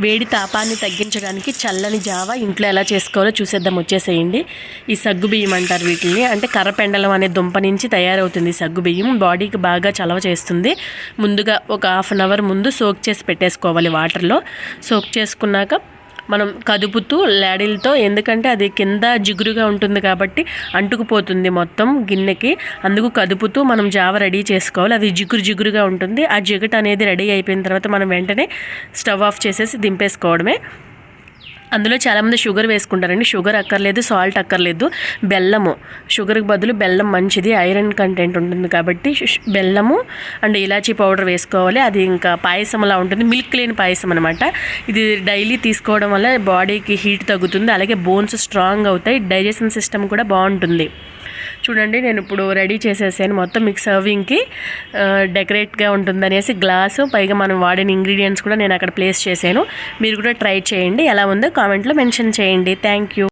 వేడి తాపాన్ని తగ్గించడానికి చల్లని జావ ఇంట్లో ఎలా చేసుకోవాలో చూసేద్దాం, వచ్చేసేయండి. ఈ సగ్గుబియ్యం అంటారు వీటిని, అంటే కర్రపెండలం అనే దుంప నుంచి తయారవుతుంది. సగ్గుబియ్యం బాడీకి బాగా చలవ చేస్తుంది. ముందుగా ఒక హాఫ్ అన్ అవర్ ముందు సోక్ చేసి పెట్టేసుకోవాలి వాటర్లో. సోక్ చేసుకున్నాక మనం కదుపుతూ లాడిల్తో, ఎందుకంటే అది కింద జిగురుగా ఉంటుంది కాబట్టి అంటుకుపోతుంది మొత్తం గిన్నెకి. అందుకు కదుపుతూ మనం జావ రెడీ చేసుకోవాలి. అది జిగురుగా ఉంటుంది. ఆ జిగుట అనేది రెడీ అయిపోయిన తర్వాత మనం వెంటనే స్టవ్ ఆఫ్ చేసేసి దింపేసుకోవడమే. అందులో చాలామంది షుగర్ వేసుకుంటారండి. షుగర్ అక్కర్లేదు, సాల్ట్ అక్కర్లేదు. బెల్లము, షుగర్కి బదులు బెల్లం మంచిది, ఐరన్ కంటెంట్ ఉంటుంది కాబట్టి బెల్లము అండ్ ఇలాచీ పౌడర్ వేసుకోవాలి. అది ఇంకా పాయసంలా ఉంటుంది, మిల్క్ లేని పాయసం అనమాట. ఇది డైలీ తీసుకోవడం వల్ల బాడీకి హీట్ తగ్గుతుంది, అలాగే బోన్స్ స్ట్రాంగ్ అవుతాయి, డైజెషన్ సిస్టమ్ కూడా బాగుంటుంది. చూడండి, నేను ఇప్పుడు రెడీ చేసేసాను మొత్తం. మీకు సర్వింగ్కి డెకరేట్గా ఉంటుందనేసి గ్లాసు, పైగా మనం వాడిన ఇంగ్రీడియంట్స్ కూడా నేను అక్కడ ప్లేస్ చేశాను. మీరు కూడా ట్రై చేయండి, ఎలా ఉందో కామెంట్లో మెన్షన్ చేయండి. Thank you.